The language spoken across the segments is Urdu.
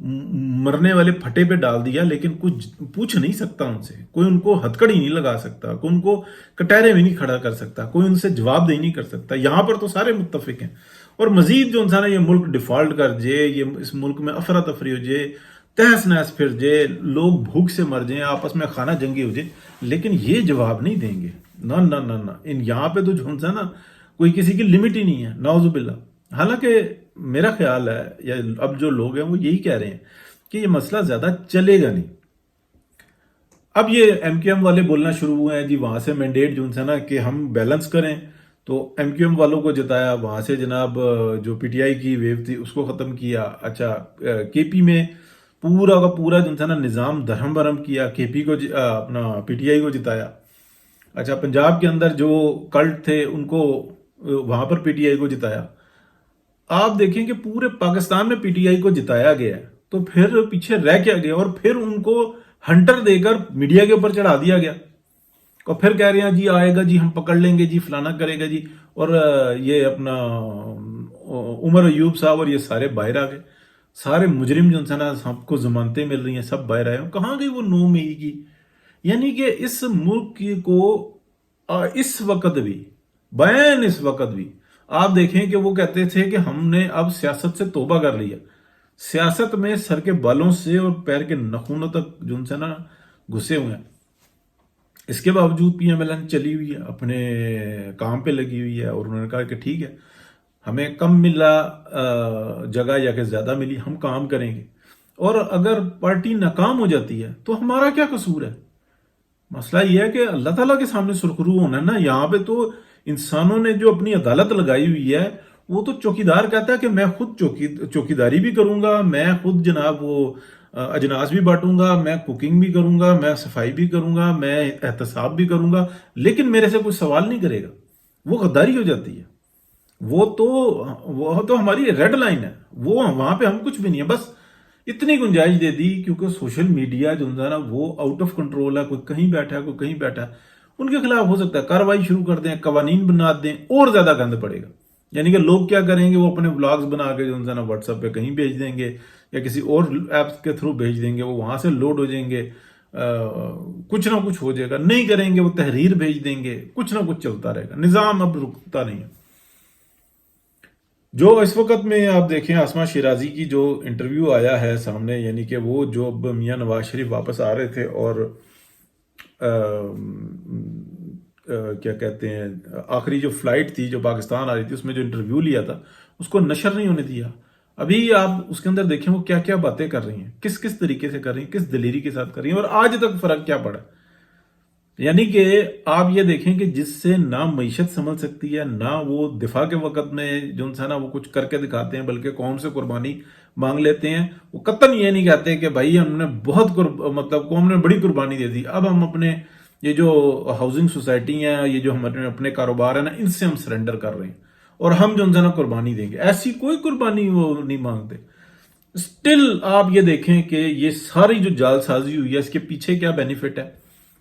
مرنے والے پھٹے پہ ڈال دیا، لیکن کچھ پوچھ نہیں سکتا ان سے، کوئی ان کو ہتکڑی نہیں لگا سکتا، کوئی ان کو کٹہرے میں نہیں کھڑا کر سکتا، کوئی ان سے جواب دہی نہیں کر سکتا۔ یہاں پر تو سارے متفق ہیں، اور مزید جو انسان ہے یہ ملک ڈیفالٹ کر جائے، یہ اس ملک میں افراتفری ہو جائے، تہس نہس پھر جائے، لوگ بھوک سے مر جائیں، آپس میں خانہ جنگی ہو جائے، لیکن یہ جواب نہیں دیں گے۔ نہ نہ نہ نہ، ان یہاں پہ تو جو انسان ہے نا، کوئی کسی کی لمٹ ہی نہیں ہے، نعوذ باللہ۔ حالانکہ میرا خیال ہے، یا اب جو لوگ ہیں وہ یہی کہہ رہے ہیں کہ یہ مسئلہ زیادہ چلے گا نہیں۔ اب یہ ایم کیو ایم والے بولنا شروع ہوئے ہیں جی، وہاں سے مینڈیٹ جو ہے نا کہ ہم بیلنس کریں، تو ایم کیو ایم والوں کو جتایا، وہاں سے جناب جو پی ٹی آئی کی ویو تھی اس کو ختم کیا۔ اچھا، کے پی میں پورا کا پورا جو ہے نا نظام درہم برہم کیا، کے پی کو اپنا پی ٹی آئی کو جتایا۔ اچھا، پنجاب کے اندر جو کلٹ تھے ان کو وہاں پر پی ٹی آئی کو جتایا۔ آپ دیکھیں کہ پورے پاکستان میں پی ٹی آئی کو جتایا گیا ہے، تو پھر پیچھے رہ کیا گیا، اور پھر ان کو ہنٹر دے کر میڈیا کے اوپر چڑھا دیا گیا، اور پھر کہہ رہے ہیں جی آئے گا جی، ہم پکڑ لیں گے جی، فلانا کرے گا جی، اور یہ اپنا عمر ایوب صاحب اور یہ سارے باہر آ گئے، سارے مجرم جو ہیں نا، سب کو ضمانتیں مل رہی ہیں، سب باہر آئے ہیں۔ کہاں گئی وہ 9 مئی کی؟ یعنی کہ اس ملک کو اس وقت بھی، بین اس وقت بھی آپ دیکھیں کہ وہ کہتے تھے کہ ہم نے اب سیاست سے توبہ کر لیا، سیاست میں سر کے بالوں سے اور پیر کے نخونوں تک جو ان سے نا گھسے ہوئے ہیں۔ اس کے باوجود پی ایم ایل این چلی ہوئی ہے، اپنے کام پہ لگی ہوئی ہے، اور انہوں نے کہا کہ ٹھیک ہے، ہمیں کم ملا جگہ یا کہ زیادہ ملی، ہم کام کریں گے، اور اگر پارٹی ناکام ہو جاتی ہے تو ہمارا کیا قصور ہے؟ مسئلہ یہ ہے کہ اللہ تعالیٰ کے سامنے سرخرو ہونا ہے نا۔ یہاں پہ تو انسانوں نے جو اپنی عدالت لگائی ہوئی ہے، وہ تو چوکیدار کہتا ہے کہ میں خود چوکیداری بھی کروں گا، میں خود جناب وہ اجناس بھی بانٹوں گا، میں کوکنگ بھی کروں گا، میں صفائی بھی کروں گا، میں احتساب بھی کروں گا، لیکن میرے سے کوئی سوال نہیں کرے گا۔ وہ غداری ہو جاتی ہے، وہ تو ہماری ریڈ لائن ہے، وہ وہاں پہ ہم کچھ بھی نہیں ہے۔ بس اتنی گنجائش دے دی، کیونکہ سوشل میڈیا جو ہے نا وہ آؤٹ آف کنٹرول ہے، کوئی کہیں بیٹھا ہے، کوئی کہیں بیٹھا ہے، ان کے خلاف ہو سکتا ہے کارروائی شروع کر دیں، قوانین بنا دیں، اور زیادہ گند پڑے گا۔ یعنی کہ لوگ کیا کریں گے، وہ اپنے ولاگز بنا کے جو ہے نا واٹس ایپ پہ کہیں بھیج دیں گے، یا کسی اور ایپس کے تھرو بھیج دیں گے، وہ وہاں سے لوڈ ہو جائیں گے، کچھ نہ کچھ ہو جائے گا، نہیں کریں گے وہ تحریر بھیج دیں گے، کچھ نہ کچھ چلتا رہے گا، نظام اب رکتا نہیں ہے۔ جو اس وقت میں آپ دیکھیں اسما شیرازی کی جو انٹرویو آیا ہے سامنے، یعنی کہ وہ جو اب میاں نواز شریف واپس آ رہے تھے، اور کیا کہتے ہیں، آخری جو فلائٹ تھی جو پاکستان آ رہی تھی، اس میں جو انٹرویو لیا تھا اس کو نشر نہیں ہونے دیا۔ ابھی آپ اس کے اندر دیکھیں وہ کیا کیا باتیں کر رہی ہیں، کس کس طریقے سے کر رہی ہیں، کس دلیری کے ساتھ کر رہی ہیں، اور آج تک فرق کیا پڑا۔ یعنی کہ آپ یہ دیکھیں کہ جس سے نہ معیشت سنبھل سکتی ہے، نہ وہ دفاع کے وقت میں جو ہے نا وہ کچھ کر کے دکھاتے ہیں، بلکہ قوم سے قربانی مانگ لیتے ہیں۔ وہ قطعاً یہ نہیں کہتے کہ بھائی ہم نے بہت مطلب قوم نے بڑی قربانی دے دی، اب ہم اپنے یہ جو ہاؤسنگ سوسائٹی ہیں، یہ جو ہمارے اپنے کاروبار ہیں نا، ان سے ہم سرنڈر کر رہے ہیں، اور ہم جو ہے نا قربانی دیں گے۔ ایسی کوئی قربانی وہ نہیں مانگتے۔ اسٹل آپ یہ دیکھیں کہ یہ ساری جو جال سازی ہوئی ہے، اس کے پیچھے کیا بینیفٹ ہے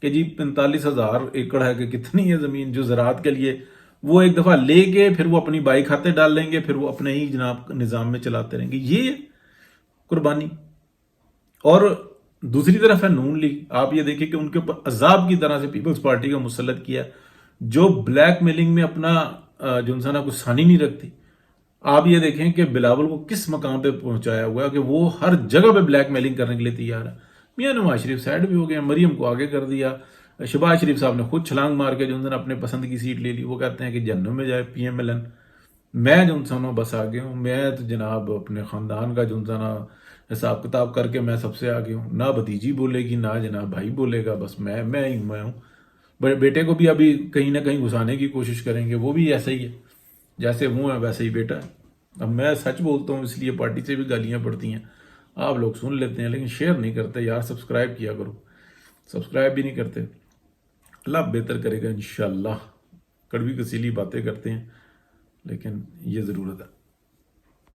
کہ جی 45,000 ایکڑ ہے کہ کتنی ہے زمین جو زراعت کے لیے، وہ ایک دفعہ لے کے پھر وہ اپنی بائی کھاتے ڈال لیں گے، پھر وہ اپنے ہی جناب نظام میں چلاتے رہیں گے، یہ قربانی۔ اور دوسری طرف ہے نون لیگ، آپ یہ دیکھیں کہ ان کے اوپر عذاب کی طرح سے پیپلز پارٹی کا مسلط کیا، جو بلیک میلنگ میں اپنا جو انسان کوئی ثانی نہیں رکھتی۔ آپ یہ دیکھیں کہ بلاول کو کس مقام پہ پہنچایا ہوا ہے کہ وہ ہر جگہ پہ بلیک میلنگ کرنے کے لیے تیار ہے۔ میاں نواز شریف سائڈ بھی ہو گیا، مریم کو آگے کر دیا، شہباز شریف صاحب نے خود چھلانگ مار کے جو ہے اپنے پسند کی سیٹ لے لی، وہ کہتے ہیں کہ جہنم میں جائے پی ایم ایل این، میں جو انسانوں بس آگے ہوں، میں تو جناب اپنے خاندان کا جو انسان حساب کتاب کر کے میں سب سے آگے ہوں، نہ بھتیجی بولے گی، نہ جناب بھائی بولے گا، بس میں ہوں۔ بڑے بیٹے کو بھی ابھی کہیں نہ کہیں گھسانے کی کوشش کریں گے، وہ بھی ایسا ہی ہے، جیسے وہ ہے ویسے ہی بیٹا ہے۔ اب میں سچ بولتا ہوں، اس لیے پارٹی سے بھی گالیاں پڑتی ہیں، آپ لوگ سن لیتے ہیں لیکن شیئر نہیں کرتے یار، سبسکرائب کیا کرو، سبسکرائب بھی نہیں کرتے۔ اللہ بہتر کرے گا انشاءاللہ۔ کڑوی کسیلی باتیں کرتے ہیں لیکن یہ ضرورت ہے۔